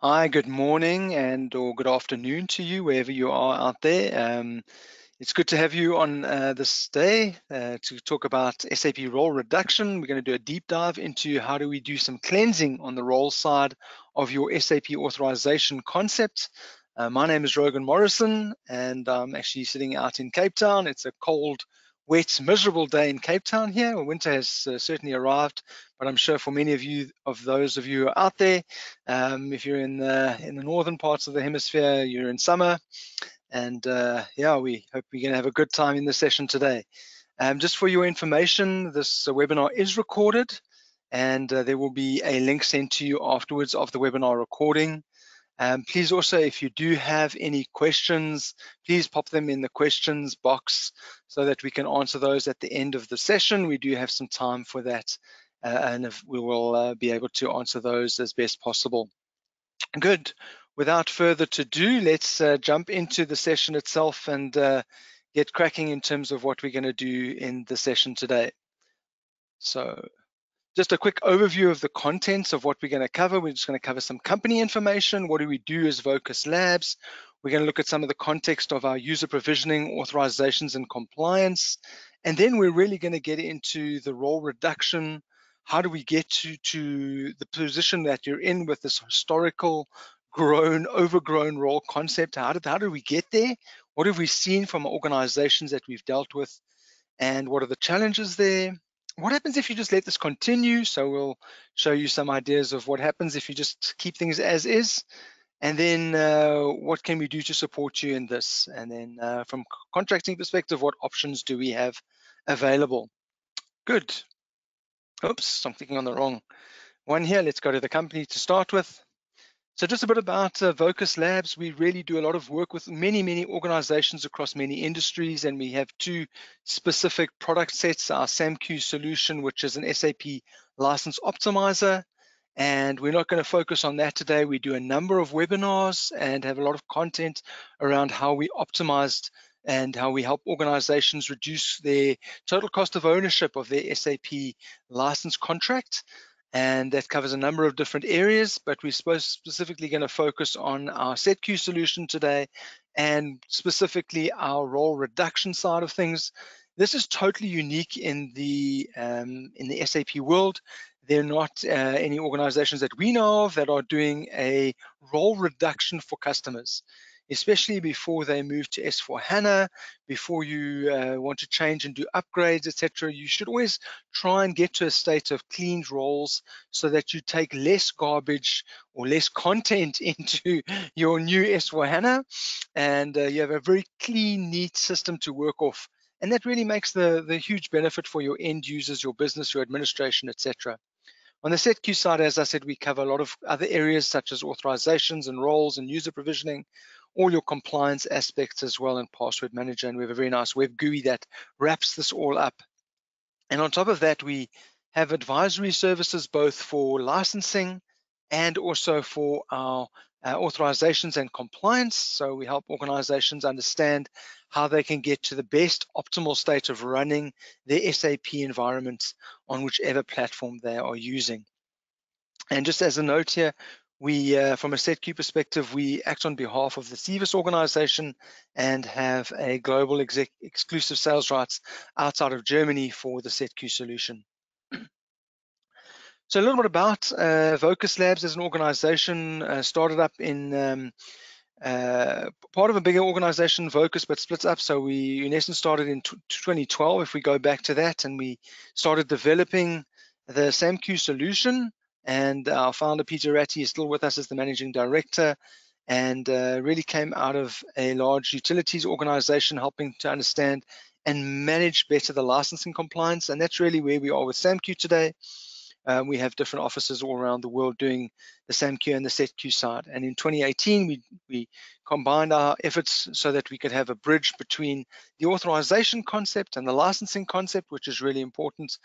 Hi, good morning and or good afternoon to you, wherever you are out there. It's good to have you on this day to talk about SAP Role Reduction. We're going to do a deep dive into how do we do some cleansing on the role side of your SAP authorization concept. My name is Rogan Morrison, and I'm actually sitting out in Cape Town. It's a cold, wet, miserable day in Cape Town here. Winter has certainly arrived, but I'm sure for many of those of you who are out there, if you're in the northern parts of the hemisphere, you're in summer, and yeah, we hope we're going to have a good time in the session today. Just for your information, this webinar is recorded, and there will be a link sent to you afterwards of the webinar recording. Please also, if you do have any questions, please pop them in the questions box so that we can answer those at the end of the session. We do have some time for that, and if we will be able to answer those as best possible. Good. Without further ado, let's jump into the session itself and get cracking in terms of what we're going to do in the session today. So just a quick overview of the contents of what we're going to cover. We're just going to cover some company information. What do we do as voquzlabs? We're going to look at some of the context of our user provisioning, authorizations, and compliance. And then we're really going to get into the role reduction. How do we get to the position that you're in with this historical, overgrown role concept? How did we get there? What have we seen from organizations that we've dealt with? And what are the challenges there? What happens if you just let this continue? So we'll show you some ideas of what happens if you just keep things as is. And then what can we do to support you in this? And then from contracting perspective, what options do we have available? Good. Oops, I'm clicking on the wrong one here. Let's go to the company to start with. So just a bit about voquzlabs. We really do a lot of work with many organizations across many industries, and we have two specific product sets, our SAMQ solution, which is an SAP license optimizer, and we're not going to focus on that today. We do a number of webinars and have a lot of content around how we optimized and how we help organizations reduce their total cost of ownership of their SAP license contract. And that covers a number of different areas, but we're specifically going to focus on our SETQ solution today and specifically our role reduction side of things. This is totally unique in the SAP world. There are not any organizations that we know of that are doing a role reduction for customers, especially before they move to S/4HANA, before you want to change and do upgrades, etc. You should always try and get to a state of cleaned roles so that you take less garbage or less content into your new S/4HANA, and you have a very clean, neat system to work off. And that really makes the huge benefit for your end users, your business, your administration, etc. On the SETQ side, as I said, we cover a lot of other areas such as authorizations and roles and user provisioning, all your compliance aspects as well, and password manager. And we have a very nice web GUI that wraps this all up. And on top of that, we have advisory services both for licensing and also for our authorizations and compliance. So we help organizations understand how they can get to the best optimal state of running their SAP environments on whichever platform they are using. And just as a note here, we, from a SETQ perspective, we act on behalf of the CVIS organization and have a global exclusive sales rights outside of Germany for the SETQ solution. So a little bit about voquzlabs as an organization, started up in part of a bigger organization, voquz, but splits up. So we, in essence, started in 2012, if we go back to that, and we started developing the SAMQ solution. And our founder, Peter Ratti, is still with us as the managing director, and really came out of a large utilities organization helping to understand and manage better the licensing compliance. And that's really where we are with SAMQ today. We have different offices all around the world doing the SAMQ and the SETQ side. And in 2018, we combined our efforts so that we could have a bridge between the authorization concept and the licensing concept, which is really important.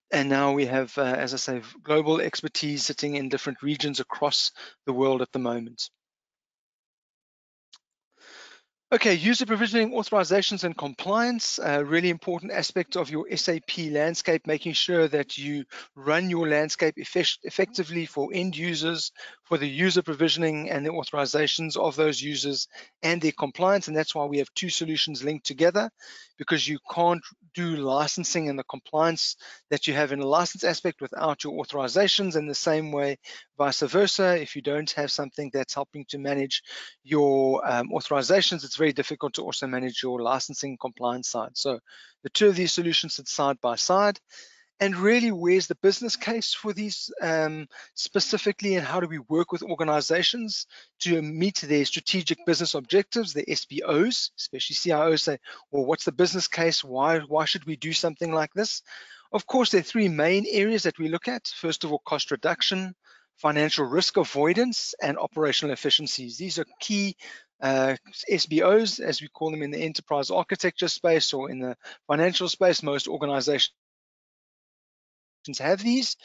And now we have, as I say, global expertise sitting in different regions across the world at the moment. Okay, user provisioning, authorizations, and compliance, a really important aspect of your SAP landscape, making sure that you run your landscape effectively for end users, for the user provisioning and the authorizations of those users and their compliance. And that's why we have two solutions linked together, because you can't do licensing and the compliance that you have in a license aspect without your authorizations. And the same way, vice versa, if you don't have something that's helping to manage your authorizations, it's very difficult to also manage your licensing compliance side. So the two of these solutions sit side by side. And really, where's the business case for these specifically, and how do we work with organizations to meet their strategic business objectives, the SBOs, especially CIOs say, well, what's the business case? Why should we do something like this? Of course, there are three main areas that we look at. First of all, cost reduction, financial risk avoidance, and operational efficiencies. These are key SBOs, as we call them in the enterprise architecture space or in the financial space. Most organizations have these.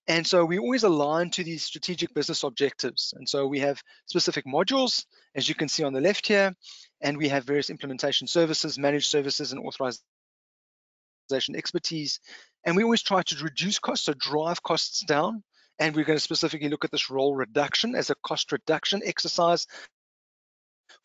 And so we always align to these strategic business objectives. And so we have specific modules, as you can see on the left here, and we have various implementation services, managed services, and authorization expertise. And we always try to reduce costs, so drive costs down. And we're going to specifically look at this role reduction as a cost reduction exercise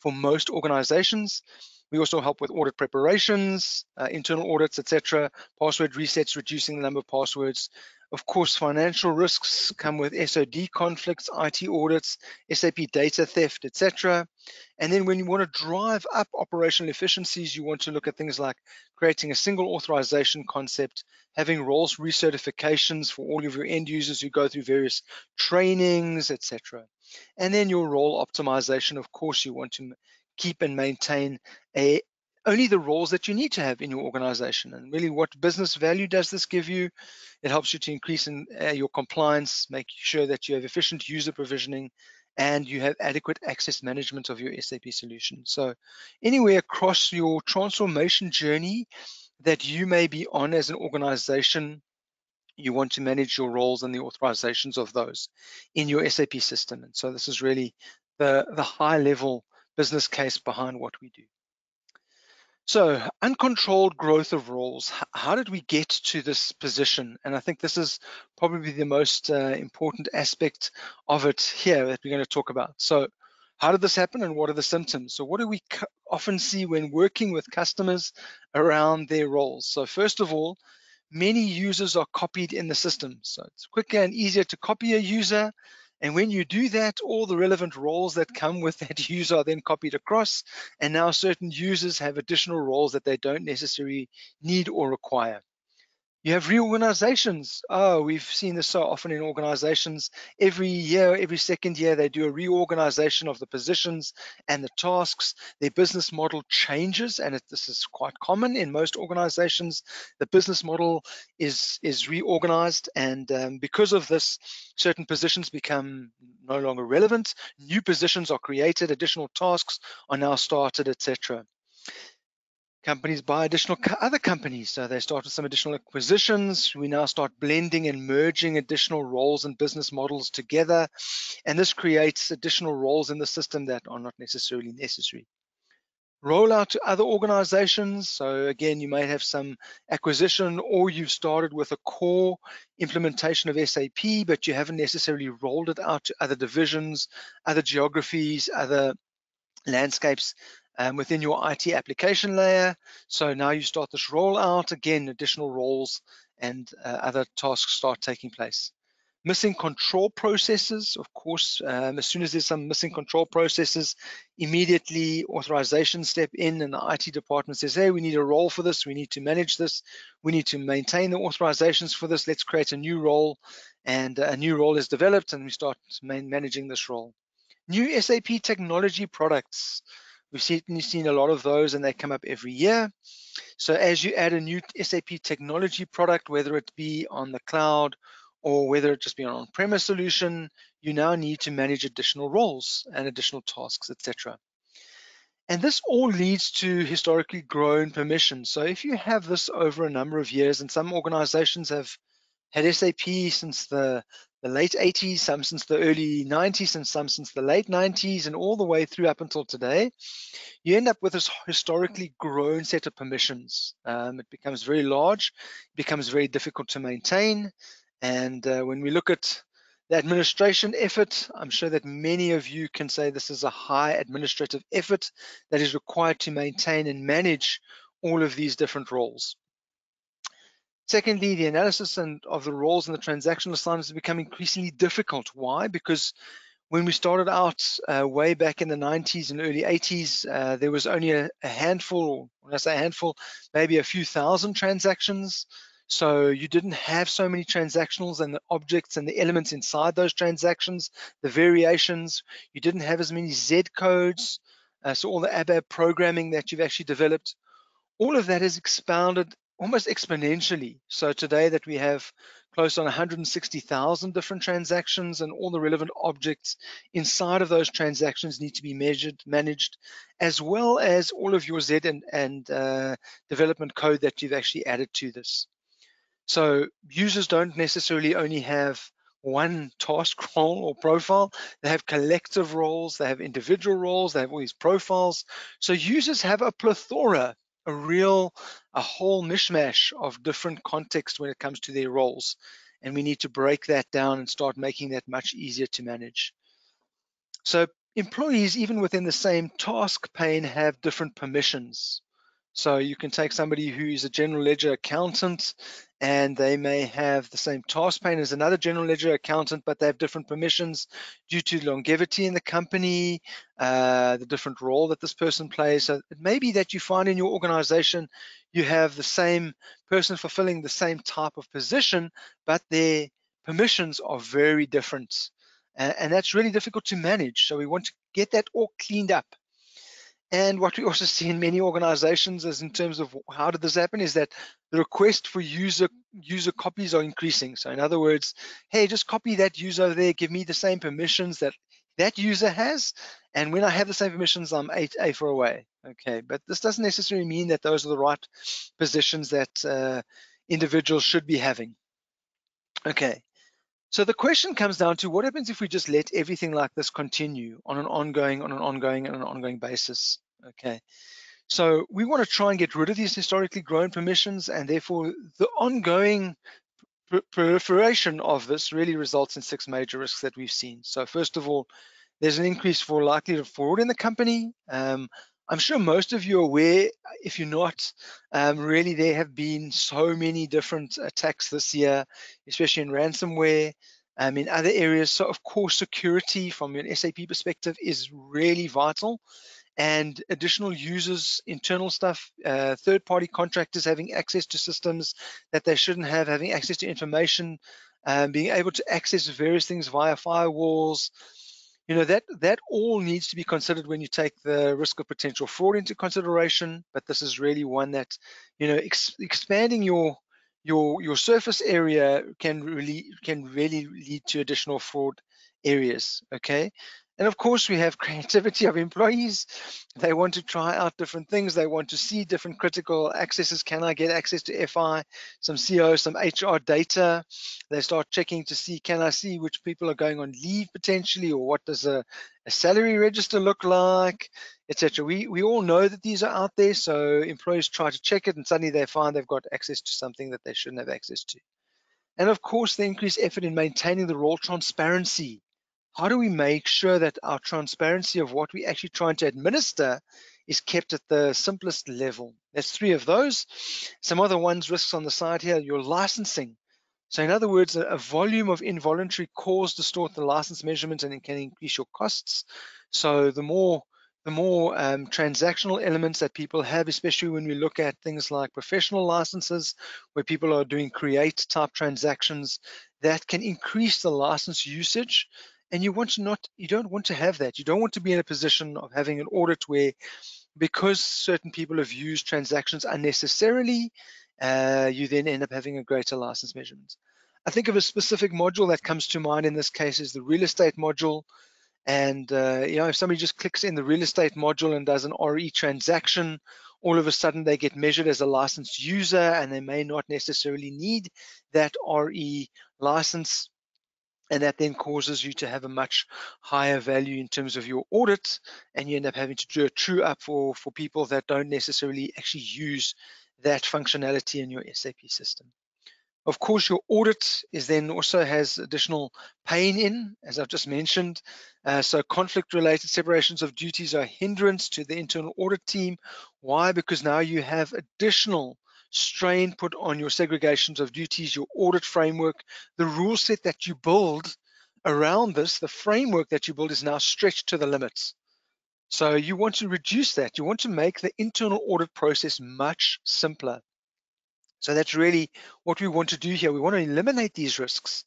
for most organizations. We also help with audit preparations, internal audits, etc., password resets, reducing the number of passwords. Of course, financial risks come with SOD conflicts, IT audits, SAP data theft, etc. And then when you want to drive up operational efficiencies, you want to look at things like creating a single authorization concept, having roles recertifications for all of your end users who go through various trainings, etc. And then your role optimization, of course, you want to keep and maintain only the roles that you need to have in your organization. And really, what business value does this give you? It helps you to increase your compliance, make sure that you have efficient user provisioning, and you have adequate access management of your SAP solution. So anywhere across your transformation journey that you may be on as an organization, you want to manage your roles and the authorizations of those in your SAP system. And so this is really the high level business case behind what we do. So uncontrolled growth of roles, how did we get to this position? And I think this is probably the most important aspect of it here that we're going to talk about. So how did this happen and what are the symptoms? So what do we often see when working with customers around their roles? So first of all, many users are copied in the system. So it's quicker and easier to copy a user. And when you do that, all the relevant roles that come with that user are then copied across. And now certain users have additional roles that they don't necessarily need or require. You have reorganizations. Oh, we've seen this so often in organizations. Every year, every second year, they do a reorganization of the positions and the tasks. Their business model changes, and this is quite common in most organizations. The business model is reorganized, and because of this, certain positions become no longer relevant. New positions are created, additional tasks are now started, etc. Companies buy additional other companies. So they start with some additional acquisitions. We now start blending and merging additional roles and business models together. And this creates additional roles in the system that are not necessarily necessary. Roll out to other organizations. So again, you might have some acquisition or you've started with a core implementation of SAP, but you haven't necessarily rolled it out to other divisions, other geographies, other landscapes within your IT application layer. So now you start this rollout, again, additional roles and other tasks start taking place. Missing control processes, of course, as soon as there's some missing control processes, immediately authorizations step in and the IT department says, hey, we need a role for this, we need to manage this, we need to maintain the authorizations for this, let's create a new role, and a new role is developed and we start managing this role. New SAP technology products. We've certainly seen a lot of those and they come up every year. So as you add a new SAP technology product, whether it be on the cloud or whether it just be an on-premise solution, you now need to manage additional roles and additional tasks, etc. And this all leads to historically grown permissions. So if you have this over a number of years, and some organizations have had SAP since the the late 80s, some since the early 90s, and some since the late 90s, and all the way through up until today, you end up with this historically grown set of permissions. It becomes very large, it becomes very difficult to maintain. And when we look at the administration effort, I'm sure that many of you can say this is a high administrative effort that is required to maintain and manage all of these different roles. Secondly, the analysis of the roles and the transactional assignments has become increasingly difficult. Why? Because when we started out way back in the 90s and early 80s, there was only a handful, when I say a handful, maybe a few thousand transactions. So you didn't have so many transactionals and the objects and the elements inside those transactions, the variations. You didn't have as many Z codes. So all the ABAP programming that you've actually developed, all of that has expounded almost exponentially. So today that we have close on 160,000 different transactions, and all the relevant objects inside of those transactions need to be measured, managed, as well as all of your Z and development code that you've actually added to this. So users don't necessarily only have one task role or profile. They have collective roles, they have individual roles, they have all these profiles. So users have a plethora, a whole mishmash of different contexts when it comes to their roles. And we need to break that down and start making that much easier to manage. So employees, even within the same task pane, have different permissions. So you can take somebody who's a general ledger accountant, and they may have the same task pane as another general ledger accountant, but they have different permissions due to longevity in the company, the different role that this person plays. So it may be that you find in your organization you have the same person fulfilling the same type of position, but their permissions are very different. And that's really difficult to manage. So we want to get that all cleaned up. And what we also see in many organizations is, in terms of how did this happen, is that the request for user copies are increasing. So in other words, hey, just copy that user over there, give me the same permissions that that user has, and when I have the same permissions, I'm A for away. Okay, but this doesn't necessarily mean that those are the right positions that individuals should be having. Okay, so the question comes down to, what happens if we just let everything like this continue on an ongoing basis? Okay, so we want to try and get rid of these historically grown permissions, and therefore the ongoing proliferation of this really results in 6 major risks that we've seen. So first of all, there's an increase for likelihood of fraud in the company. I'm sure most of you are aware. If you're not, really there have been so many different attacks this year, especially in ransomware, in other areas. So of course, security from an SAP perspective is really vital, and additional users, internal stuff, third-party contractors having access to systems that they shouldn't have, having access to information, being able to access various things via firewalls. You know, that all needs to be considered when you take the risk of potential fraud into consideration. But this is really one that, you know, expanding your surface area can really lead to additional fraud areas. Okay. And of course, we have creativity of employees. They want to try out different things. They want to see different critical accesses. Can I get access to FI, some CO, some HR data? They start checking to see, can I see which people are going on leave potentially, or what does a salary register look like, etc. We all know that these are out there, so employees try to check it, and suddenly they find they've got access to something that they shouldn't have access to. And of course, the increased effort in maintaining the role transparency. How do we make sure that our transparency of what we're actually trying to administer is kept at the simplest level? There's 3 of those. Some other ones, risks on the side here, your licensing. So in other words, a volume of involuntary calls distort the license measurement, and it can increase your costs. So the more transactional elements that people have, especially when we look at things like professional licenses, where people are doing create type transactions, that can increase the license usage. And you don't want to have that. You don't want to be in a position of having an audit where, because certain people have used transactions unnecessarily, you then end up having a greater license measurement. I think of a specific module that comes to mind in this case is the real estate module. And you know, if somebody just clicks in the real estate module and does an RE transaction, all of a sudden they get measured as a licensed user, and they may not necessarily need that RE license. and that then causes you to have a much higher value in terms of your audit, and you end up having to do a true up for people that don't necessarily actually use that functionality in your SAP system. Of course, your audit is then also has additional pain in, as I've just mentioned. So conflict-related separations of duties are a hindrance to the internal audit team. Why? Because now you have additional strain put on your segregations of duties, your audit framework, the rule set that you build around this, the framework that you build is now stretched to the limits. So you want to reduce that. You want to make the internal audit process much simpler. So that's really what we want to do here. We want to eliminate these risks.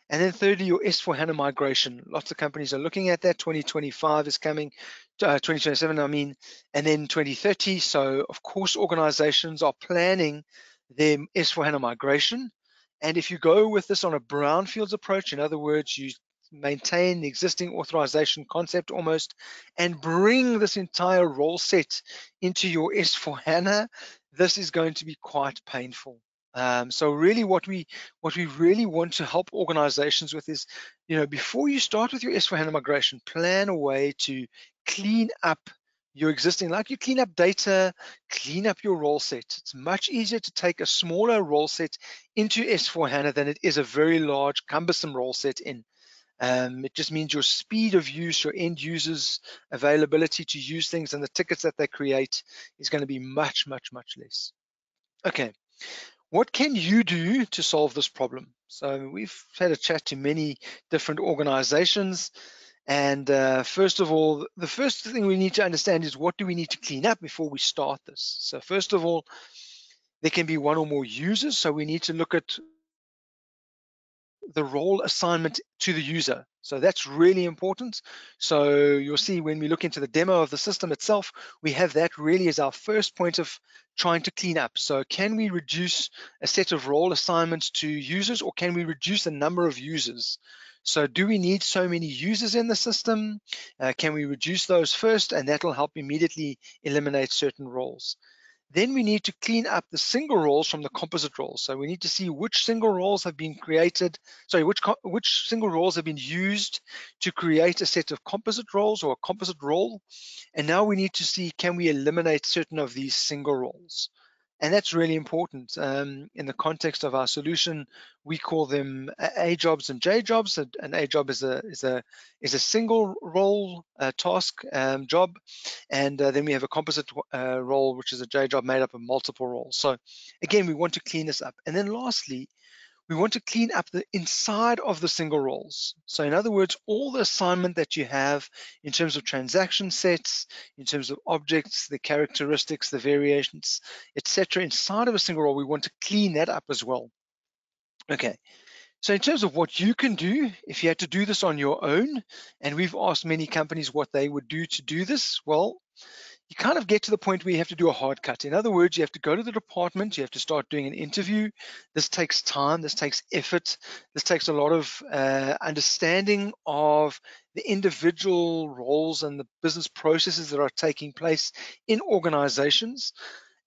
And then thirdly, your S4HANA migration. Lots of companies are looking at that. 2025 is coming, 2027, I mean, and then 2030. So of course, organizations are planning their S4HANA migration. And if you go with this on a brownfields approach, in other words, you maintain the existing authorization concept almost, and bring this entire role set into your S4HANA, this is going to be quite painful. So really what we really want to help organizations with is, before you start with your S4HANA migration, plan a way to clean up your existing, like you clean up data, clean up your role set. It's much easier to take a smaller role set into S4HANA than it is a very large, cumbersome role set in. It just means your speed of use, your end users' availability to use things and the tickets that they create is going to be much, much, much less. Okay, what can you do to solve this problem? So we've had a chat to many different organizations. And first of all, the first thing we need to understand is what do we need to clean up before we start this? So first of all, there can be one or more users. So we need to look at the role assignment to the user. So that's really important. So you'll see when we look into the demo of the system itself, we have that really as our first point of trying to clean up. So can we reduce a set of role assignments to users, or can we reduce the number of users? So do we need so many users in the system? Can we reduce those first? And that'll help immediately eliminate certain roles. Then we need to clean up the single roles from the composite roles. So we need to see which single roles have been created, which single roles have been used to create a set of composite roles or a composite role. And now we need to see, can we eliminate certain of these single roles? And that's really important. In the context of our solution, we call them A jobs and J jobs. An A job is a single role task job, and then we have a composite role, which is a J job made up of multiple roles. So again, we want to clean this up. And then lastly, we want to clean up the inside of the single roles. So in other words, all the assignment that you have in terms of transaction sets, in terms of objects, the characteristics, the variations, etc., inside of a single role, we want to clean that up as well. Okay. So in terms of what you can do, if you had to do this on your own, and we've asked many companies what they would do to do this, well, you kind of get to the point where you have to do a hard cut. In other words, you have to go to the department, you have to start doing an interview. This takes time, this takes effort, this takes a lot of understanding of the individual roles and the business processes that are taking place in organizations.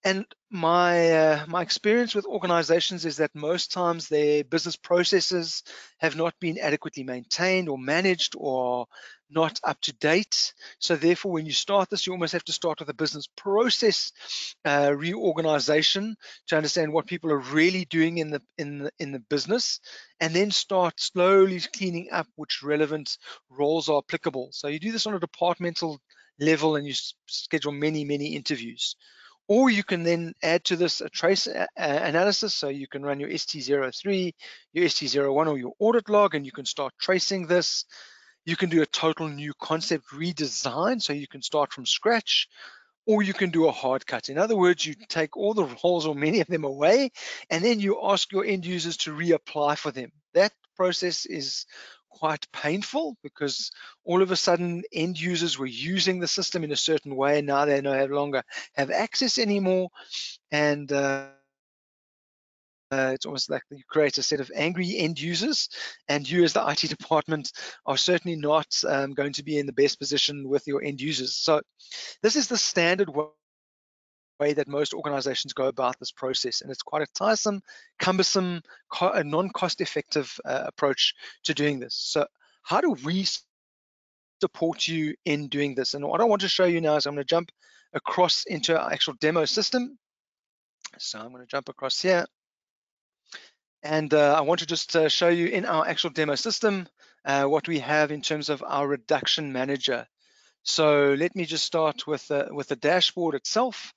And my experience with organizations is that most times their business processes have not been adequately maintained or managed or not up to date. So therefore, when you start this, you almost have to start with a business process reorganization to understand what people are really doing in the business, and then start slowly cleaning up which relevant roles are applicable. So you do this on a departmental level, and you schedule many interviews. Or you can then add to this a trace analysis. So you can run your ST03, your ST01, or your audit log, and you can start tracing this. You can do a total new concept redesign, so you can start from scratch, or you can do a hard cut. In other words, you take all the roles or many of them away, and then you ask your end users to reapply for them. That process is quite painful because all of a sudden end users were using the system in a certain way, and now they no longer have access anymore. And it's almost like you create a set of angry end users, and you as the IT department are certainly not going to be in the best position with your end users. So this is the standard way way that most organizations go about this process, and it's quite a tiresome, cumbersome, a non-cost-effective approach to doing this. So how do we support you in doing this? And what I want to show you now is I'm going to jump across into our actual demo system. So I'm going to jump across here, and I want to just show you in our actual demo system what we have in terms of our reduction manager. So let me just start with the dashboard itself.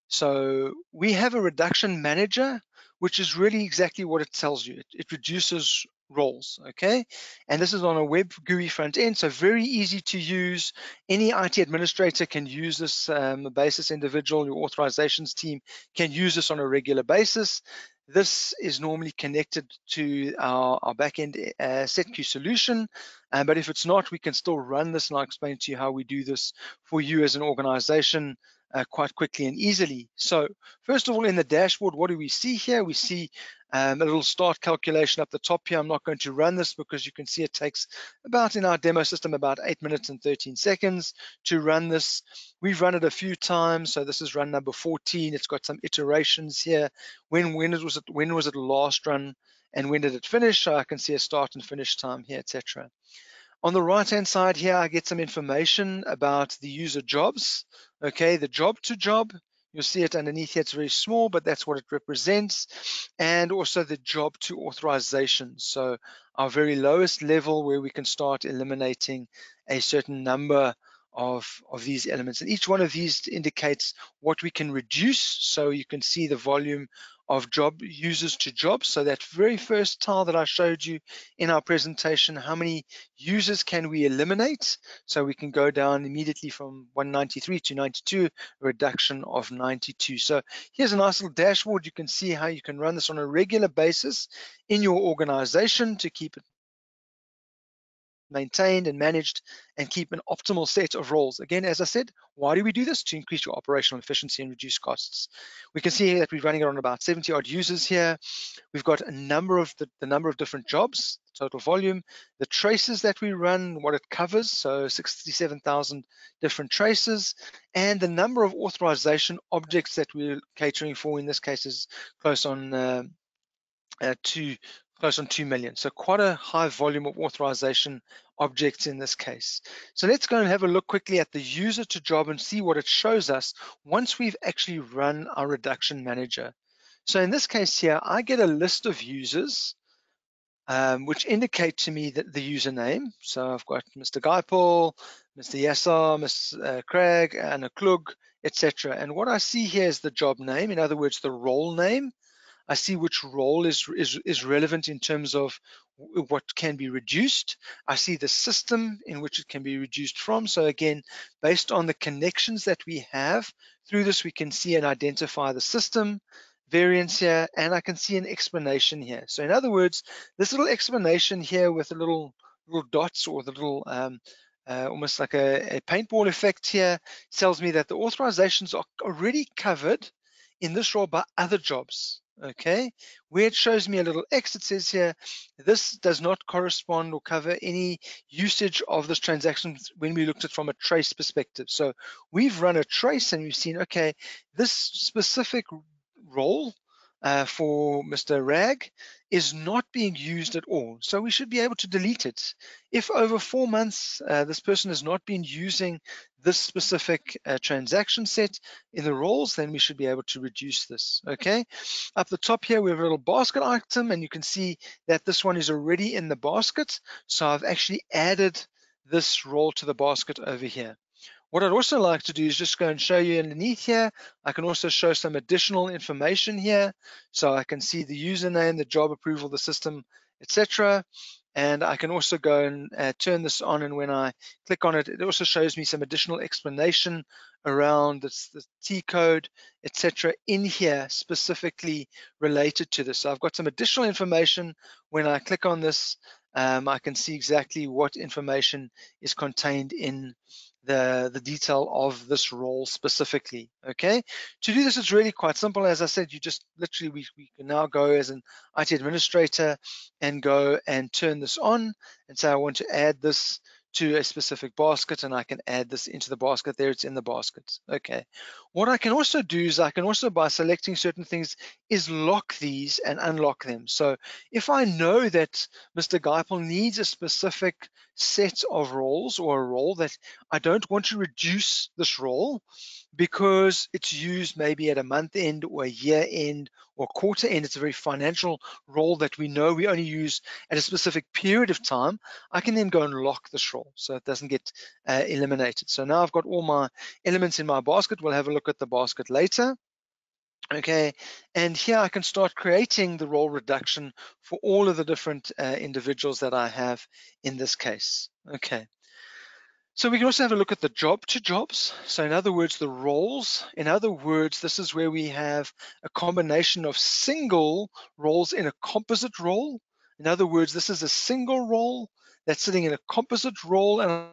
So we have a reduction manager, which is really exactly what it tells you. It reduces roles, okay? And this is on a web GUI front end, so very easy to use. Any IT administrator can use this, a basis individual, your authorizations team can use this on a regular basis. This is normally connected to our backend SetQ solution, but if it's not, we can still run this, and I'll explain to you how we do this for you as an organization quite quickly and easily. So first of all, in the dashboard, what do we see here? We see a little start calculation up the top here. I'm not going to run this because you can see it takes about, in our demo system, about 8 minutes and 13 seconds to run this. We've run it a few times, so this is run number 14. It's got some iterations here. When was it last run, and when did it finish? So I can see a start and finish time here, etc. On the right-hand side here, I get some information about the user jobs. Okay, the job to job, you'll see it underneath here. It's very small, but that's what it represents. And also the job to authorization. So our very lowest level where we can start eliminating a certain number of these elements. And each one of these indicates what we can reduce. So you can see the volume of job users to jobs. So that very first tile that I showed you in our presentation, how many users can we eliminate? So we can go down immediately from 193 to 92, a reduction of 92. So here's a nice little dashboard. You can see how you can run this on a regular basis in your organization to keep it maintained and managed and keep an optimal set of roles. Again, as I said, why do we do this? To increase your operational efficiency and reduce costs. We can see here that we're running it on about 70 odd users here. We've got a number of the number of different jobs, total volume, the traces that we run, what it covers, so 67,000 different traces, and the number of authorization objects that we're catering for. In this case, is close on 2 million. So quite a high volume of authorization objects in this case. So let's go and have a look quickly at the user to job and see what it shows us once we've actually run our reduction manager. So in this case here, I get a list of users which indicate to me that the username. So I've got Mr. Guipel, Mr. Yassar, Ms. Craig, Anna Klug, etc. And what I see here is the job name, in other words, the role name. I see which role is relevant in terms of what can be reduced. I see the system in which it can be reduced from. So again, based on the connections that we have through this, we can see and identify the system variance here, and I can see an explanation here. So in other words, this little explanation here with the little dots, or the little almost like a paintball effect here, tells me that the authorizations are already covered in this role by other jobs. Okay, where it shows me a little X, it says here, this does not correspond or cover any usage of this transaction when we looked at it from a trace perspective. So we've run a trace and we've seen, okay, this specific role for Mr. Rag is not being used at all. So we should be able to delete it. If over 4 months this person has not been using this specific transaction set in the roles, then we should be able to reduce this. Okay. Up the top here, we have a little basket item, and you can see that this one is already in the basket. So I've actually added this role to the basket over here. What I'd also like to do is just go and show you underneath here. I can also show some additional information here. So I can see the username, the job approval, the system, etc. And I can also go and turn this on, and when I click on it, it also shows me some additional explanation around the T code, etc. in here specifically related to this. So I've got some additional information. When I click on this, I can see exactly what information is contained in the detail of this role specifically. Okay, to do this, it's really quite simple. As I said, you just literally, we can now go as an IT administrator and go and turn this on and say I want to add this to a specific basket, and I can add this into the basket. There, it's in the basket. Okay. What I can also do is I can also, by selecting certain things, is lock these and unlock them. So if I know that Mr. Geipel needs a specific set of roles, or a role that I don't want to reduce this role because it's used maybe at a month end or a year end or quarter end, it's a very financial role that we know we only use at a specific period of time, I can then go and lock this role so it doesn't get eliminated. So now I've got all my elements in my basket. We'll have a look at the basket later. Okay, and here I can start creating the role reduction for all of the different individuals that I have in this case. Okay. So we can also have a look at the job to jobs. So in other words, the roles. In other words, this is where we have a combination of single roles in a composite role. In other words, this is a single role that's sitting in a composite role, and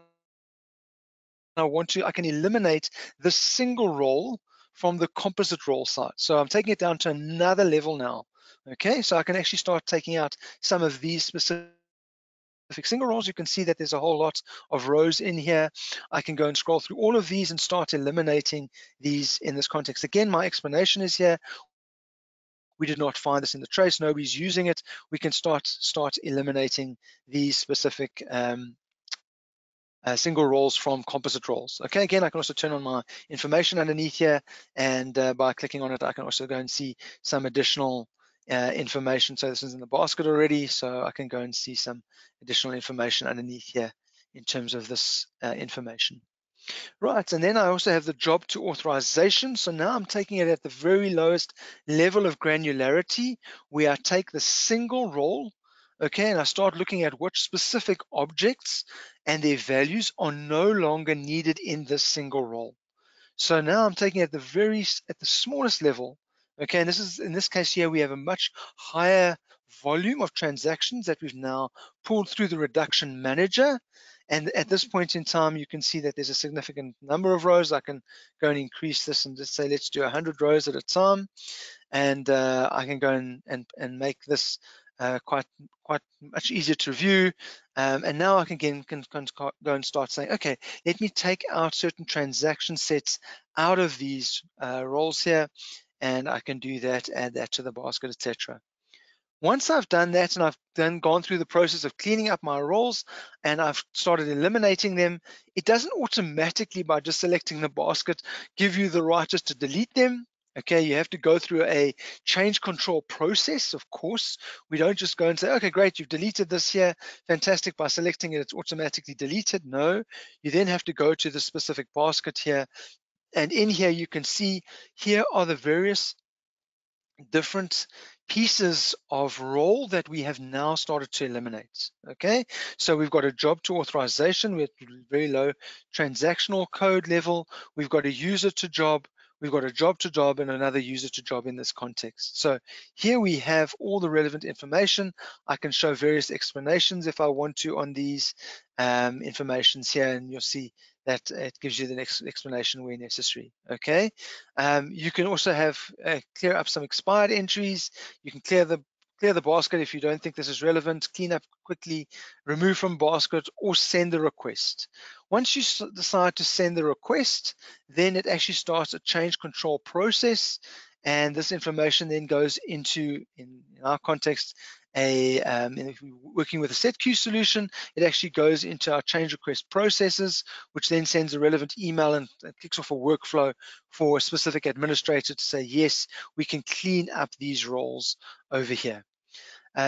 I can eliminate this single role from the composite role side. So I'm taking it down to another level now. Okay, so I can actually start taking out some of these specific single roles. You can see that there's a whole lot of rows in here. I can go and scroll through all of these and start eliminating these in this context. Again, my explanation is here. We did not find this in the trace. Nobody's using it. We can start eliminating these specific single roles from composite roles. Okay, again, I can also turn on my information underneath here, and by clicking on it, I can also go and see some additional information. So this is in the basket already, so I can go and see some additional information underneath here in terms of this information. Right, and then I also have the job to authorization. So now I'm taking it at the very lowest level of granularity, where I take the single role, okay, and I start looking at what specific objects and their values are no longer needed in this single role. So now I'm taking it at the smallest level. Okay, and this is, in this case here, we have a much higher volume of transactions that we've now pulled through the reduction manager. And at this point in time, you can see that there's a significant number of rows. I can go and increase this and just say, let's do 100 rows at a time. And I can go and make this quite much easier to view. And now I can go and start saying, okay, let me take out certain transaction sets out of these roles here, and I can do that, add that to the basket, etc. Once I've done that, and I've then gone through the process of cleaning up my roles and I've started eliminating them, it doesn't automatically, by just selecting the basket, give you the right just to delete them. Okay, you have to go through a change control process, of course. We don't just go and say, okay, great, you've deleted this here, fantastic, by selecting it, it's automatically deleted. No, you then have to go to the specific basket here, and in here you can see here are the various different pieces of role that we have now started to eliminate. Okay, so we've got a job to authorization with very low transactional code level. We've got a user to job. We've got a job to job and another user to job in this context. So here we have all the relevant information. I can show various explanations if I want to on these informations here, and you'll see that it gives you the next explanation where necessary. Okay, you can also have clear up some expired entries. You can clear the basket if you don't think this is relevant, clean up quickly, remove from basket, or send the request. Once you decide to send the request, then it actually starts a change control process, and this information then goes into, in our context, if we're working with a set queue solution, it actually goes into our change request processes, which then sends a relevant email and kicks off a workflow for a specific administrator to say, yes, we can clean up these roles over here.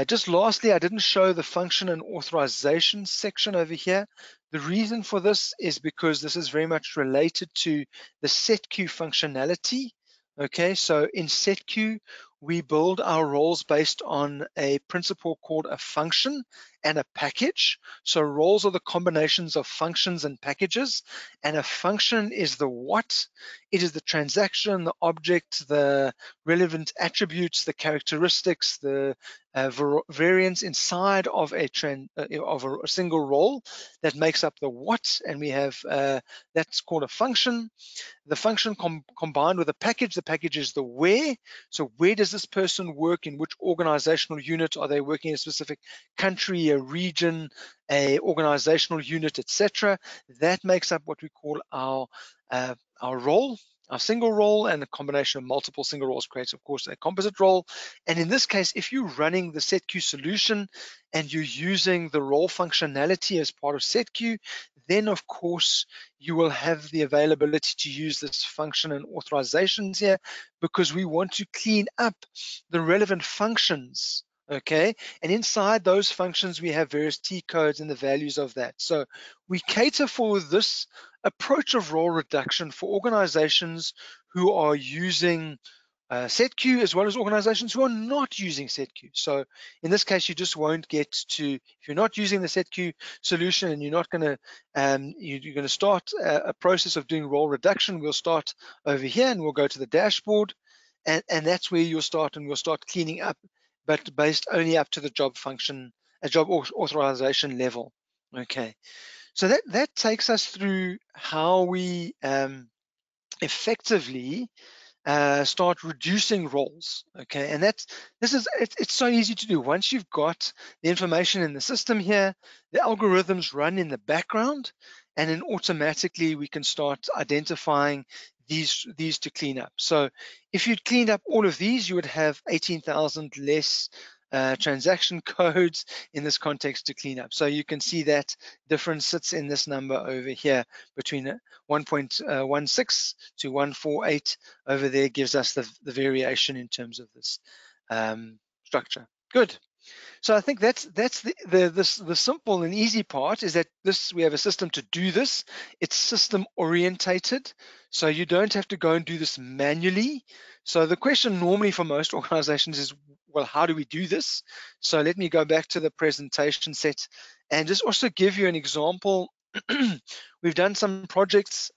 Just lastly, I didn't show the function and authorization section over here. The reason for this is because this is very much related to the set queue functionality. Okay, so in set queue, we build our roles based on a principle called a function and a package. So roles are the combinations of functions and packages, and a function is the what. It is the transaction, the object, the relevant attributes, the characteristics, the variance inside of a single role that makes up the what, and we have that's called a function. The function combined with a package. The package is the where. So where does this person work? In which organizational unit? Are they working in a specific country, a a region, a organizational unit, etc. That makes up what we call our role. Our single role, and a combination of multiple single roles creates, of course, a composite role. And in this case, if you're running the SetQ solution and you're using the role functionality as part of SetQ, then of course you will have the availability to use this function and authorizations here, because we want to clean up the relevant functions. Okay, and inside those functions we have various T codes and the values of that. So we cater for this approach of role reduction for organizations who are using SetQ, as well as organizations who are not using SetQ. So in this case, you just won't get to, if you're not using the SetQ solution and you're not going to, you're going to start a process of doing role reduction, we'll start over here and we'll go to the dashboard, and that's where you'll start, and we'll start cleaning up, but based only up to the job function, a job authorization level. Okay, so that takes us through how we effectively start reducing roles. Okay, and it's so easy to do. Once you've got the information in the system here, the algorithms run in the background, and then automatically we can start identifying these to clean up. So if you'd cleaned up all of these, you would have 18,000 less transaction codes in this context to clean up. So you can see that difference sits in this number over here between 1.16 to 148 over there, gives us the variation in terms of this structure. Good. So I think that's the simple and easy part, is that we have a system to do this. It's system orientated, so you don't have to go and do this manually. So the question normally for most organizations is, well, how do we do this? So let me go back to the presentation set and just also give you an example. We've done some projects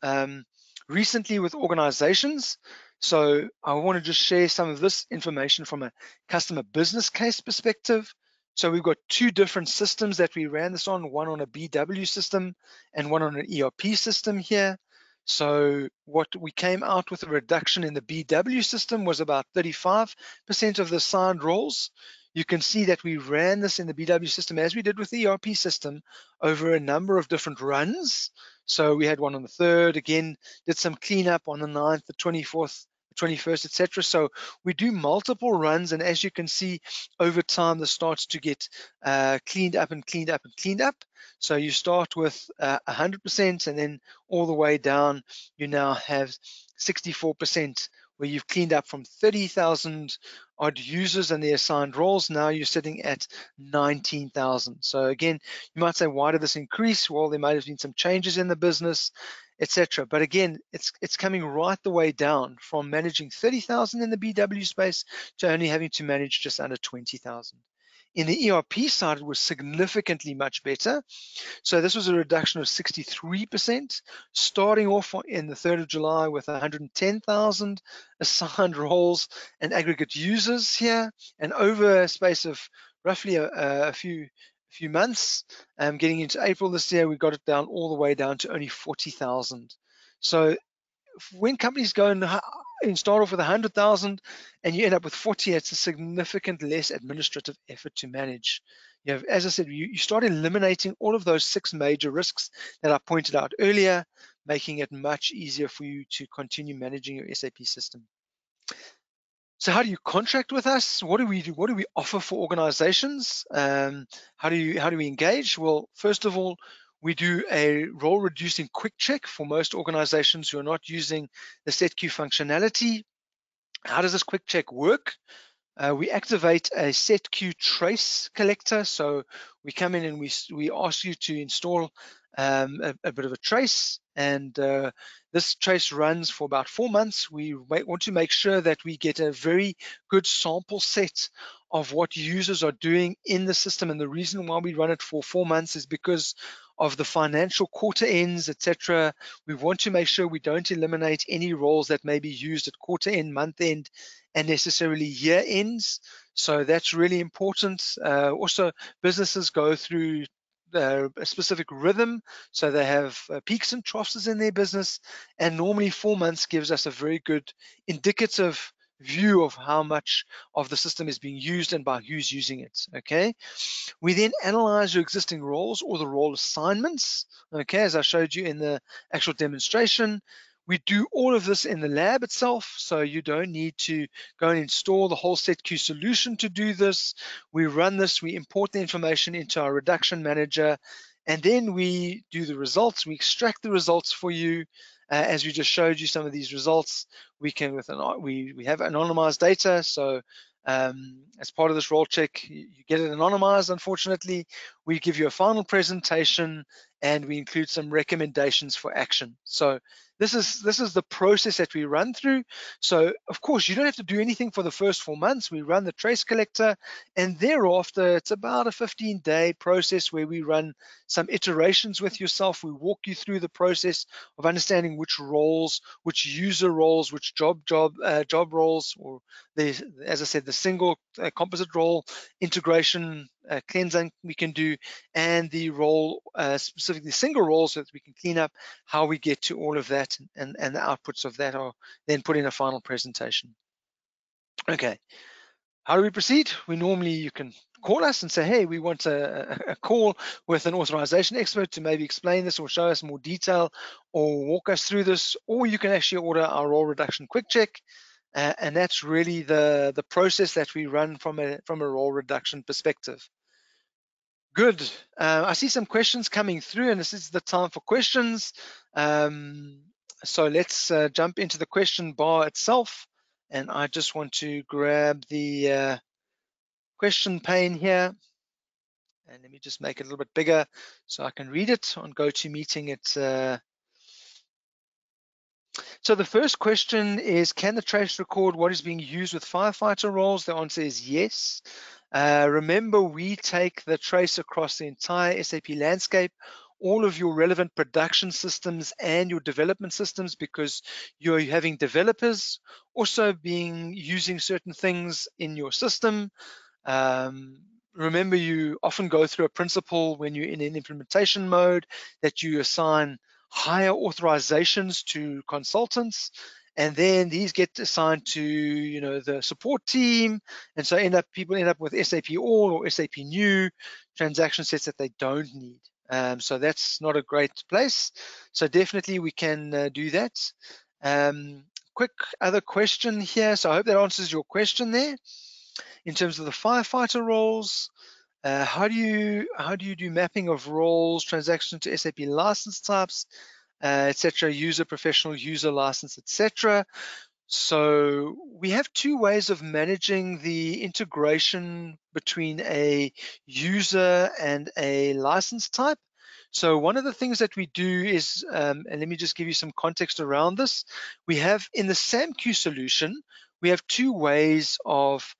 recently with organizations. So I want to just share some of this information from a customer business case perspective. So we've got two different systems that we ran this on, one on a BW system and one on an ERP system here. So what we came out with, a reduction in the BW system, was about 35% of the assigned roles. You can see that we ran this in the BW system, as we did with the ERP system, over a number of different runs. So we had one on the 3rd, again, did some cleanup on the 9th, the 24th, the 21st, etc. So we do multiple runs, and as you can see, over time, this starts to get cleaned up and cleaned up and cleaned up. So you start with 100%, and then all the way down, you now have 64%, where you've cleaned up from 30,000 odd users and their assigned roles. Now you're sitting at 19,000. So again, you might say, why did this increase? Well, there might have been some changes in the business, etc. But again, it's coming right the way down from managing 30,000 in the BW space to only having to manage just under 20,000. In the ERP side, it was significantly much better. So this was a reduction of 63%, starting off in the 3rd of July with 110,000 assigned roles and aggregate users here, and over a space of roughly a few months, getting into April this year, we got it down all the way down to only 40,000. So when companies go and start off with 100,000 and you end up with 40, it's a significant less administrative effort to manage. You have, as I said, you start eliminating all of those 6 major risks that I pointed out earlier, making it much easier for you to continue managing your SAP system. So how do you contract with us? What do we do? What do we offer for organizations? How do we engage? Well, first of all, we do a role reducing quick check for most organizations who are not using the SetQ functionality. How does this quick check work? We activate a SetQ trace collector. So we come in and we ask you to install a bit of a trace, and this trace runs for about 4 months. We want to make sure that we get a very good sample set of what users are doing in the system. And the reason why we run it for 4 months is because of the financial quarter ends, etc. We want to make sure we don't eliminate any roles that may be used at quarter end, month end, and necessarily year ends. So that's really important. Also, businesses go through a specific rhythm, so they have peaks and troughs in their business, and normally 4 months gives us a very good indicative view of how much of the system is being used and by who's using it. Okay. We then analyze your existing roles or the role assignments. Okay, as I showed you in the actual demonstration. We do all of this in the lab itself, so you don't need to go and install the whole SetQ solution to do this. We run this, we import the information into our reduction manager, and then we do the results. We extract the results for you. As we just showed you some of these results, we can we have anonymized data. So as part of this role check, you get it anonymized. Unfortunately, we give you a final presentation and we include some recommendations for action. So this is the process that we run through. So of course, you don't have to do anything for the first 4 months. We run the trace collector, and thereafter it's about a 15-day process where we run some iterations with yourself. We walk you through the process of understanding which roles, which user roles, which job roles, or as I said, the single composite role integration cleansing we can do, and the role, specifically single roles, so that we can clean up how we get to all of that, and the outputs of that are then put in a final presentation. Okay, how do we proceed? You can call us and say, hey, we want a call with an authorization expert to maybe explain this or show us more detail or walk us through this, or you can actually order our role reduction quick check. And that's really the process that we run from a role reduction perspective. Good. I see some questions coming through, and this is the time for questions. So let's jump into the question bar itself. And I just want to grab the question pane here. And let me just make it a little bit bigger so I can read it on GoToMeeting. So the first question is, can the trace record what is being used with firefighter roles? The answer is yes. Remember, we take the trace across the entire SAP landscape, all of your relevant production systems and your development systems, because you're having developers also using certain things in your system. Remember, you often go through a principle when you're in an implementation mode that you assign higher authorizations to consultants, and then these get assigned to the support team, and so people end up with SAP All or SAP New transaction sets that they don't need. So that's not a great place. So definitely we can do that. Quick other question here. So I hope that answers your question there. In terms of the firefighter roles, how do you do mapping of roles, transactions to SAP license types, etc., user, professional, user license, etc.? So we have two ways of managing the integration between a user and a license type. So one of the things that we do is, and let me just give you some context around this. We have in the SAMQ solution, we have two ways of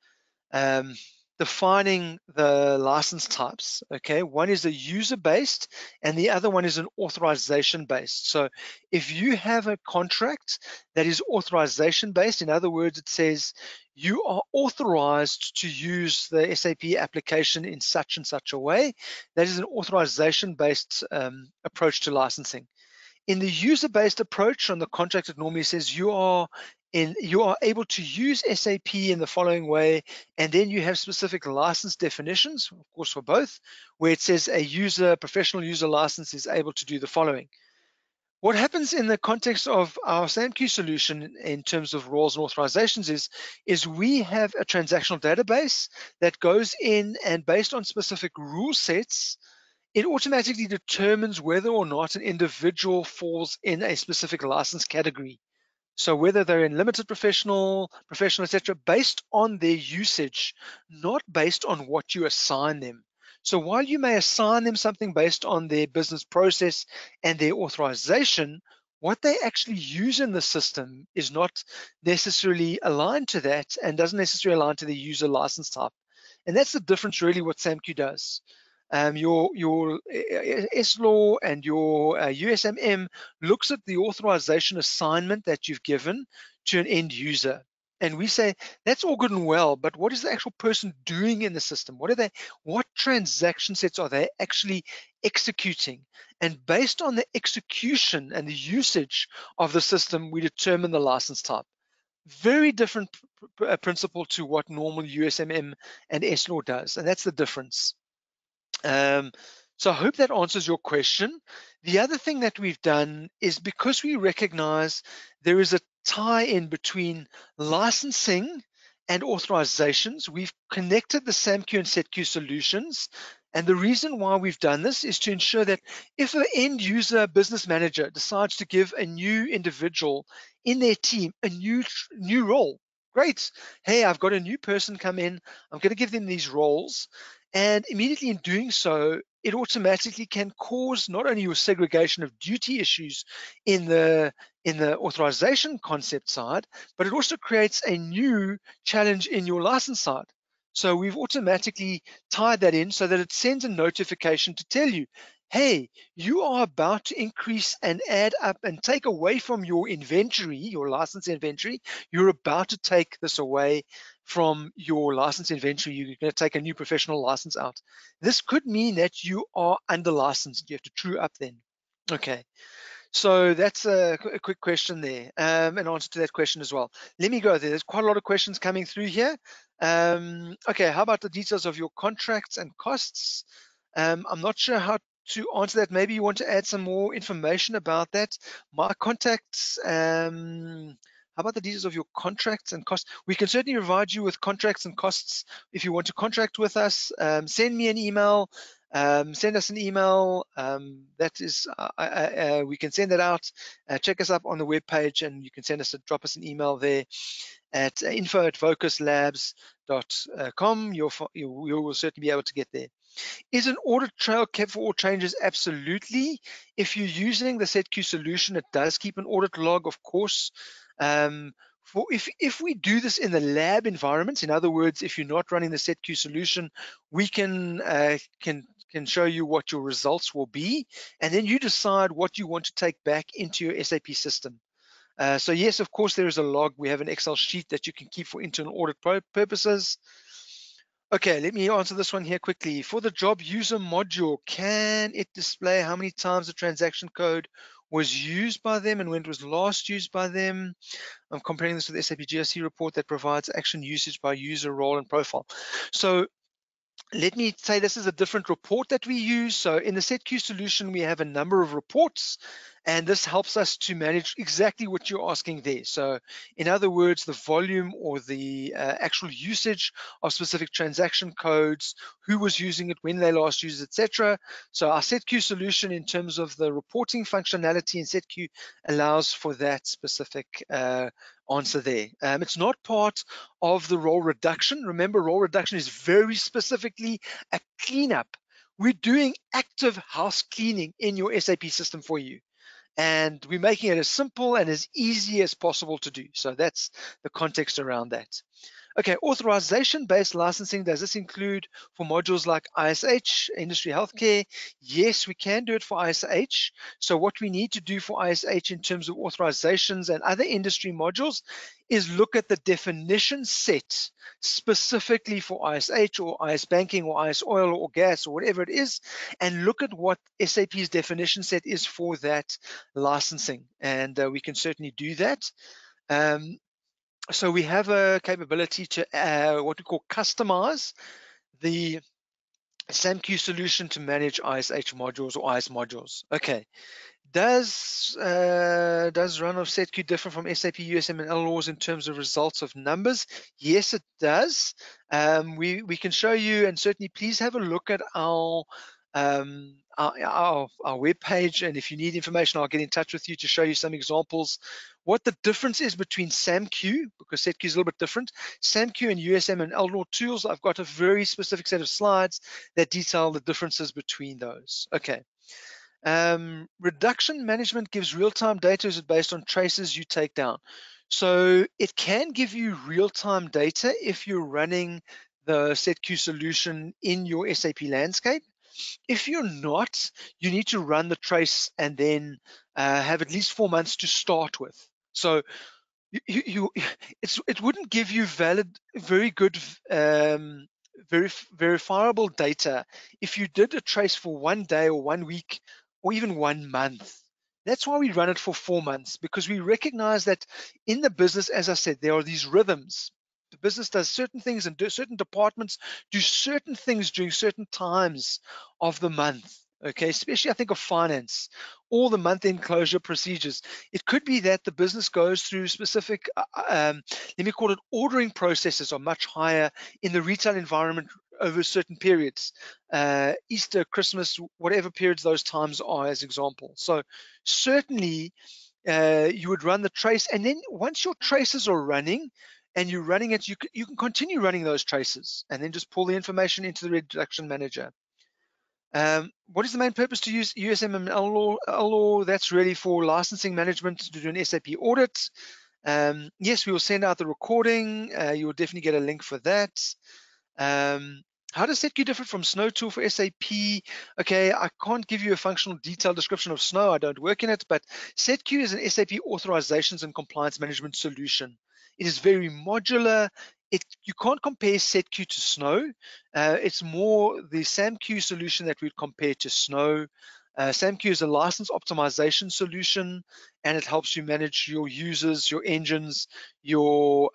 um, defining the license types. Okay, one is a user-based and the other one is an authorization-based. So if you have a contract that is authorization-based, in other words, it says you are authorized to use the SAP application in such and such a way, that is an authorization-based approach to licensing. In the user-based approach on the contract, it normally says you are able to use SAP in the following way, and then you have specific license definitions, of course, for both, where it says a professional user license is able to do the following. What happens in the context of our SAMQ solution in terms of roles and authorizations is we have a transactional database that goes in, and based on specific rule sets, it automatically determines whether or not an individual falls in a specific license category. So whether they're in limited professional, etc., based on their usage, not based on what you assign them. So while you may assign them something based on their business process and their authorization, what they actually use in the system is not necessarily aligned to that and doesn't necessarily align to the user license type. And that's the difference really what SAMQ does. Your SLAW and your USMM looks at the authorization assignment that you've given to an end user. And we say, that's all good and well, but what is the actual person doing in the system? What transaction sets are they actually executing? And based on the execution and the usage of the system, we determine the license type. Very different principle to what normal USMM and S-law does, and that's the difference. So I hope that answers your question. The other thing that we've done is, because we recognize there is a tie-in between licensing and authorizations, we've connected the SAMQ and SETQ solutions. And the reason why we've done this is to ensure that if an end user business manager decides to give a new individual in their team a new role, great. Hey, I've got a new person come in. I'm going to give them these roles. And immediately in doing so, it automatically can cause not only your segregation of duty issues in the authorization concept side, but it also creates a new challenge in your license side. So we've automatically tied that in so that it sends a notification to tell you, hey, you are about to increase and add up and take away from your inventory, your license inventory. You're about to take this away from your license inventory. You're going to take a new professional license out. This could mean that you are under licensed. You have to true up then. Okay. So that's a quick question there, an answer to that question as well. Let me go there. There's quite a lot of questions coming through here. Okay, how about the details of your contracts and costs? I'm not sure how to answer that. Maybe you want to add some more information about that. My contacts, how about the details of your contracts and costs? We can certainly provide you with contracts and costs if you want to contract with us. Send me an email. Send us an email. That is, we can send that out. Check us up on the webpage, and you can drop us an email there at info@voquzlabs.com. You will certainly be able to get there. Is an audit trail kept for all changes? Absolutely. If you're using the SETQ solution, it does keep an audit log, of course. If we do this in the lab environment, in other words, if you're not running the SETQ solution, we can show you what your results will be, and then you decide what you want to take back into your SAP system. So yes, of course, there is a log. We have an Excel sheet that you can keep for internal audit purposes. Okay, let me answer this one here quickly. For the job user module, can it display how many times the transaction code was used by them and when it was last used by them? I'm comparing this with the SAP GRC report that provides action usage by user, role, and profile. So let me say this is a different report that we use. So in the SETQ solution, we have a number of reports, and this helps us to manage exactly what you're asking there. So in other words, the volume or the actual usage of specific transaction codes, who was using it, when they last used it, etc. So our SETQ solution, in terms of the reporting functionality in SETQ, allows for that specific answer there. It's not part of the role reduction. Remember, role reduction is very specifically a cleanup. We're doing active house cleaning in your SAP system for you, and we're making it as simple and as easy as possible to do. So that's the context around that. Okay, authorization-based licensing, does this include for modules like ISH, industry healthcare? Yes, we can do it for ISH. So what we need to do for ISH in terms of authorizations and other industry modules is look at the definition set specifically for ISH or IS banking or IS oil or gas or whatever it is, and look at what SAP's definition set is for that licensing. And we can certainly do that. So we have a capability to what we call customize the SAMQ solution to manage ISH modules or IS modules. Okay. Does run of SETQ differ from SAP USM and L laws in terms of results of numbers? Yes, it does. We can show you, and certainly please have a look at our web page, and if you need information, I'll get in touch with you to show you some examples. What the difference is between SAMQ, because SETQ is a little bit different, SAMQ and USM and LNOR tools, I've got a very specific set of slides that detail the differences between those. Okay. Reduction management gives real-time data. Is it based on traces you take down? So it can give you real-time data if you're running the SETQ solution in your SAP landscape. If you're not, you need to run the trace and then have at least 4 months to start with. So it wouldn't give you very good, verifiable data if you did a trace for 1 day or 1 week or even 1 month. That's why we run it for 4 months, because we recognize that in the business, as I said, there are these rhythms. the business does certain things and certain departments do certain things during certain times of the month. Okay, especially I think of finance, all the month-end closure procedures. It could be that the business goes through specific, let me call it, ordering processes are much higher in the retail environment over certain periods, Easter, Christmas, whatever periods those times are, as example. So certainly you would run the trace, and then once your traces are running and you're running it, you can continue running those traces and then just pull the information into the reduction manager. What is the main purpose to use USML law? That's really for licensing management to do an SAP audit. Yes, we will send out the recording. You will definitely get a link for that. How does SETQ differ from Snow Tool for SAP? Okay, I can't give you a functional detailed description of Snow. I don't work in it, but SETQ is an SAP authorizations and compliance management solution. It is very modular. You can't compare SETQ to Snow. It's more the SAMQ solution that we'd compare to Snow. SAMQ is a license optimization solution, and it helps you manage your users, your engines, your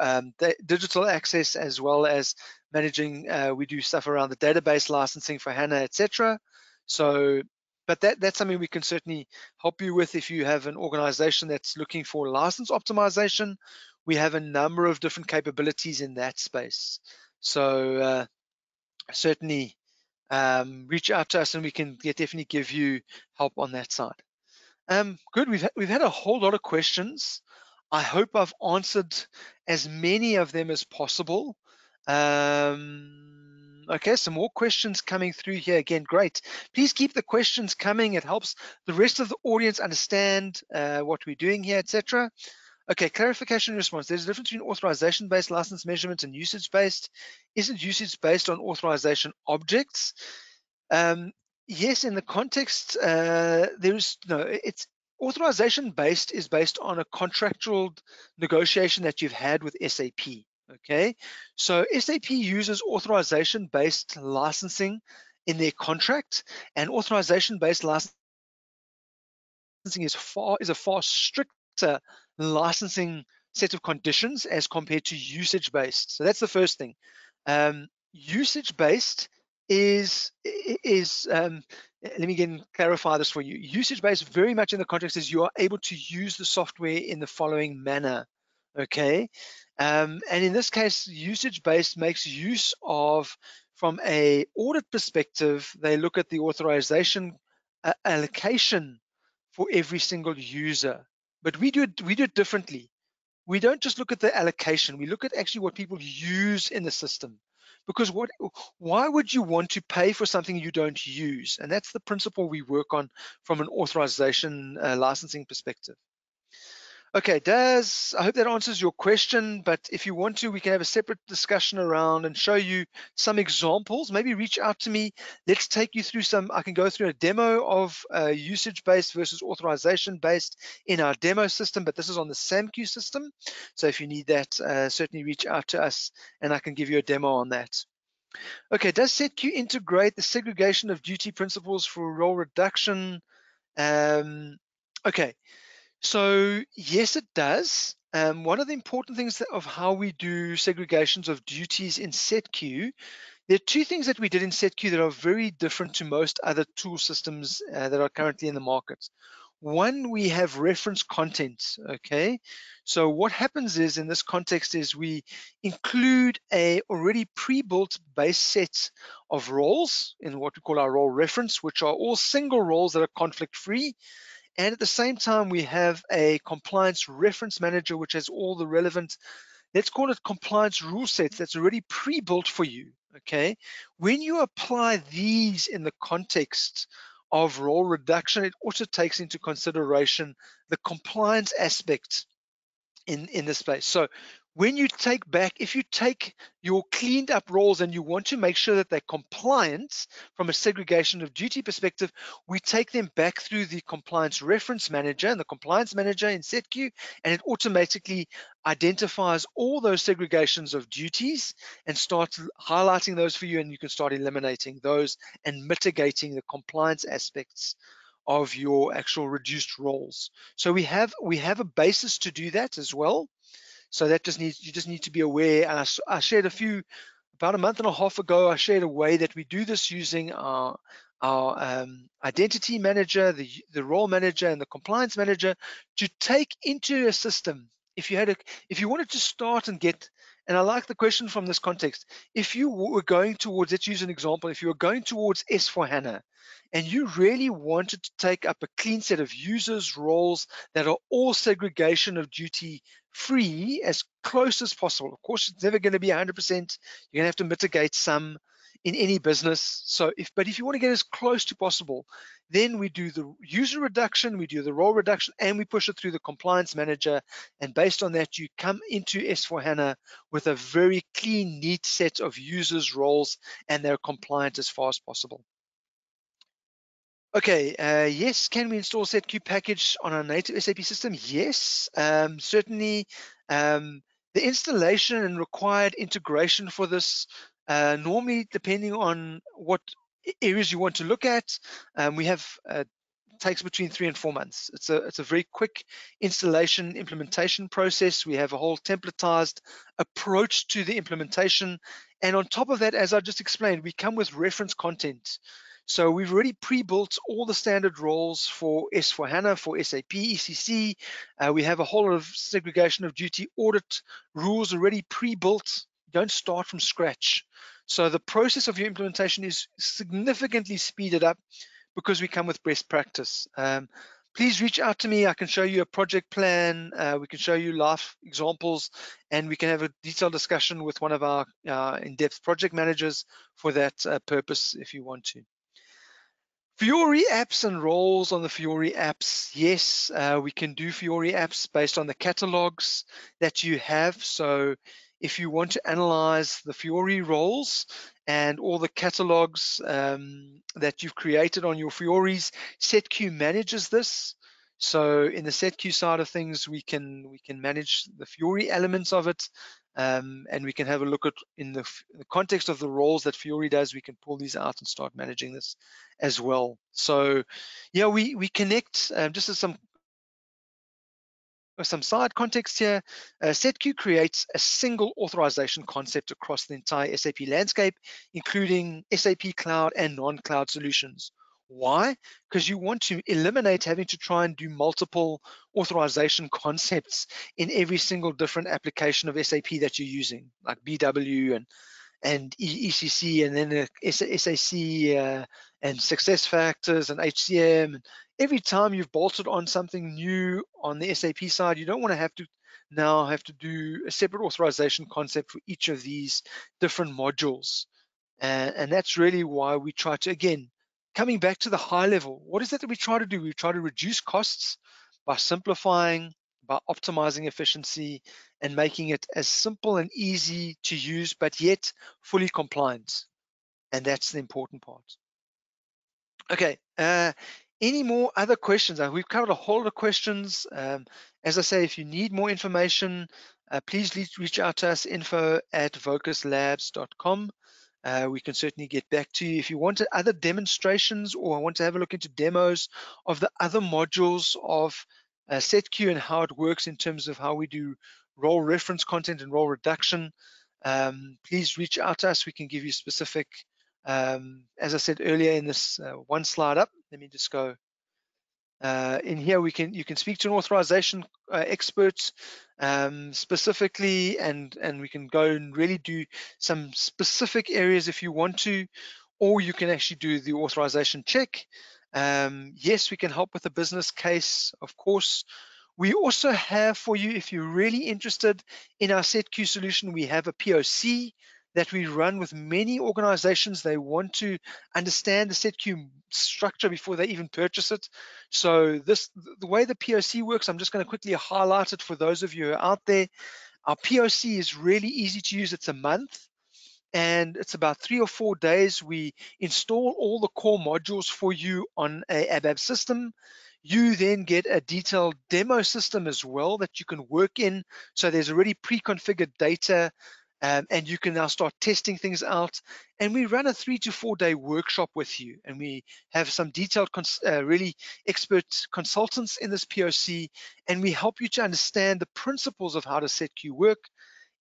digital access, as well as managing. We do stuff around the database licensing for HANA, etc. So, but that's something we can certainly help you with if you have an organization that's looking for license optimization. We have a number of different capabilities in that space. So certainly reach out to us and we can definitely give you help on that side. Good, we've had a whole lot of questions. I hope I've answered as many of them as possible. Okay, some more questions coming through here. Again, great. Please keep the questions coming. It helps the rest of the audience understand what we're doing here, etc. Okay, clarification and response. There's a difference between authorization-based license measurement and usage-based. Isn't usage based on authorization objects? Yes, in the context, there's no, it's authorization-based is based on a contractual negotiation that you've had with SAP. Okay, so SAP uses authorization-based licensing in their contract, and authorization-based licensing is a far stricter licensing set of conditions as compared to usage-based. So that's the first thing. Usage-based is let me again clarify this for you. Usage-based very much in the context is you are able to use the software in the following manner. Okay, and in this case, usage-based makes use of, from a audit perspective, they look at the authorization allocation for every single user. But we do it differently. We don't just look at the allocation, we look at actually what people use in the system. Because why would you want to pay for something you don't use? And that's the principle we work on from an authorization licensing perspective. Okay, I hope that answers your question, but if you want to, we can have a separate discussion around and show you some examples. Maybe reach out to me. Let's take you through I can go through a demo of usage-based versus authorization-based in our demo system, but this is on the SAMQ system. So if you need that, certainly reach out to us and I can give you a demo on that. Okay, does SETQ integrate the segregation of duty principles for role reduction? Okay. So yes, it does. One of the important things of how we do segregations of duties in SETQ, there are two things that we did in SETQ that are very different to most other tool systems that are currently in the market. One, we have reference content, okay? So what happens is, in this context, is we include a already pre-built base set of roles in what we call our role reference, which are all single roles that are conflict-free. And at the same time, we have a compliance reference manager, which has all the relevant, let's call it compliance rule sets that's already pre-built for you, okay? When you apply these in the context of role reduction, it also takes into consideration the compliance aspect in this space. So when you if you take your cleaned up roles and you want to make sure that they're compliant from a segregation of duty perspective, we take them back through the compliance reference manager and the compliance manager in SETQ, and it automatically identifies all those segregations of duties and starts highlighting those for you, and you can start eliminating those and mitigating the compliance aspects of your actual reduced roles. So we have a basis to do that as well. So that you just need to be aware. And I shared about a month and a half ago, I shared a way that we do this using our identity manager, the role manager, and the compliance manager to take into a system. If you wanted to start and get, and I like the question from this context, if you were going towards, let's use an example, if you were going towards S4HANA and you really wanted to take up a clean set of users, roles that are all segregation of duty free as close as possible. Of course, it's never going to be 100%. You're going to have to mitigate some in any business. But if you want to get as close to possible, then we do the user reduction, we do the role reduction, and we push it through the compliance manager. And based on that, you come into S4HANA with a very clean, neat set of users, roles, and they're compliant as far as possible. Okay, yes, can we install SetQ package on a native SAP system? Yes, certainly. The installation and required integration for this, normally depending on what areas you want to look at, we have takes between 3 and 4 months. It's a very quick installation implementation process. We have a whole templatized approach to the implementation, and on top of that, as I just explained, we come with reference content. So we've already pre-built all the standard roles for S4HANA, for SAP ECC. We have a whole lot of segregation of duty audit rules already pre-built. Don't start from scratch. So the process of your implementation is significantly speeded up because we come with best practice. Please reach out to me. I can show you a project plan. We can show you live examples, and we can have a detailed discussion with one of our in-depth project managers for that purpose if you want to. Fiori apps and roles on the Fiori apps. Yes, we can do Fiori apps based on the catalogs that you have. So if you want to analyze the Fiori roles and all the catalogs that you've created on your Fioris, SetQ manages this. So in the SetQ side of things, we can manage the Fiori elements of it. And we can have a look at in the context of the roles that Fiori does, we can pull these out and start managing this as well. So yeah, we connect, just as some side context here. SetQ creates a single authorization concept across the entire SAP landscape, including SAP cloud and non-cloud solutions. Why? Because you want to eliminate having to try and do multiple authorization concepts in every single different application of SAP that you're using, like BW and ECC, and then SAC and success factors and HCM. Every time you've bolted on something new on the SAP side, you don't want to have to do a separate authorization concept for each of these different modules. And that's really why we try to, again, coming back to the high level, what is it that we try to do? We try to reduce costs by simplifying, by optimizing efficiency, and making it as simple and easy to use, but yet fully compliant. And that's the important part. Okay, any more other questions? We've covered a whole lot of questions. As I say, if you need more information, please reach out to us, info@voquzlabs.com. We can certainly get back to you. If you want other demonstrations or want to have a look into demos of the other modules of SetQ and how it works in terms of how we do role reference content and role reduction, please reach out to us. We can give you specific, as I said earlier in this one slide up, let me just go. In here, you can speak to an authorization expert specifically, and we can go and really do some specific areas if you want to, or you can actually do the authorization check. Yes, we can help with a business case, of course. We also have for you, if you're really interested in our SetQ solution, we have a POC that we run with many organizations. They want to understand the SetQ structure before they even purchase it. So the way the POC works, I'm just going to quickly highlight it for those of you who are out there. Our POC is really easy to use. It's a month, and it's about 3 or 4 days. We install all the core modules for you on a ABAP system. You then get a detailed demo system as well that you can work in. So there's already pre-configured data and you can now start testing things out. And we run a 3 to 4 day workshop with you, and we have some detailed, really expert consultants in this POC, and we help you to understand the principles of how to set queue work.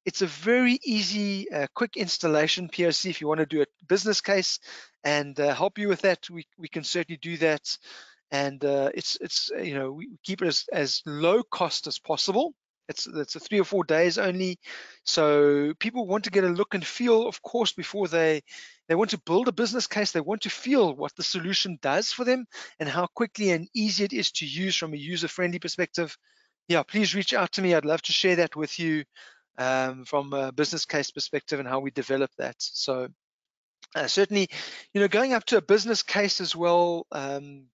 It's a very easy, quick installation POC. If you want to do a business case and help you with that, we can certainly do that. And it's we keep it as low cost as possible. It's a 3 or 4 days only, so people want to get a look and feel, of course, before they want to build a business case. They want to feel what the solution does for them and how quickly and easy it is to use from a user-friendly perspective. Yeah, please reach out to me. I'd love to share that with you from a business case perspective and how we develop that. So certainly, going up to a business case as well.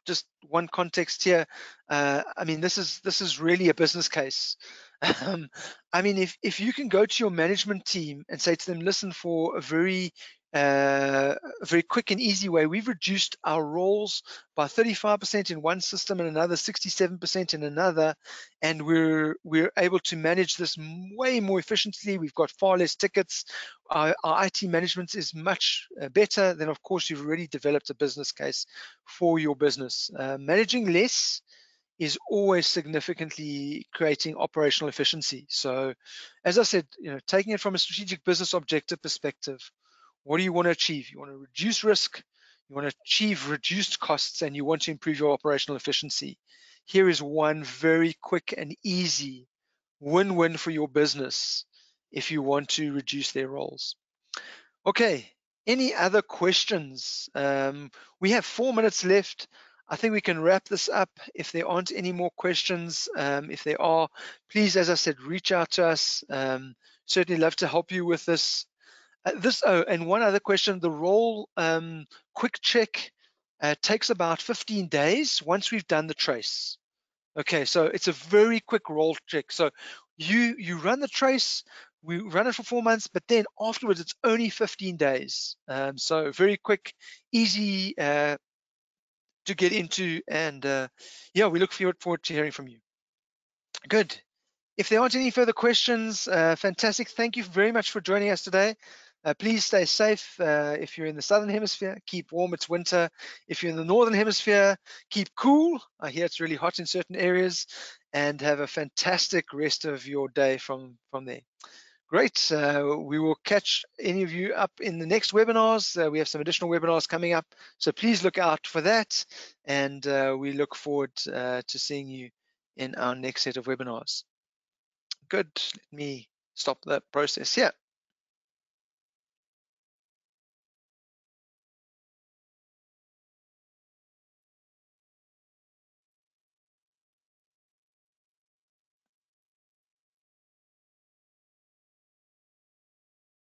Just one context here. I mean, this is really a business case. I mean, if you can go to your management team and say to them, listen, for a very quick and easy way, we've reduced our roles by 35% in one system and another 67% in another, and we're able to manage this way more efficiently. We've got far less tickets. Our IT management is much better. Then of course you've already developed a business case for your business. Managing less is always significantly creating operational efficiency. So as I said, taking it from a strategic business objective perspective, what do you want to achieve? You want to reduce risk, you want to achieve reduced costs, and you want to improve your operational efficiency. Here is one very quick and easy win-win for your business if you want to reduce their roles. Okay, any other questions? We have 4 minutes left. I think we can wrap this up if there aren't any more questions. If there are, please, as I said, reach out to us. Certainly love to help you with this. And one other question, the role quick check takes about 15 days once we've done the trace. Okay, so it's a very quick role check. So you run the trace, we run it for 4 months, but then afterwards it's only 15 days. So very quick, easy to get into, and yeah, we look forward to hearing from you. Good. If there aren't any further questions, fantastic. Thank you very much for joining us today. Please stay safe. If you're in the southern hemisphere, keep warm. It's winter. If you're in the northern hemisphere, keep cool. I hear it's really hot in certain areas, and have a fantastic rest of your day from there. Great. We will catch any of you up in the next webinars. We have some additional webinars coming up, so please look out for that. And we look forward to seeing you in our next set of webinars. Good. Let me stop that process here.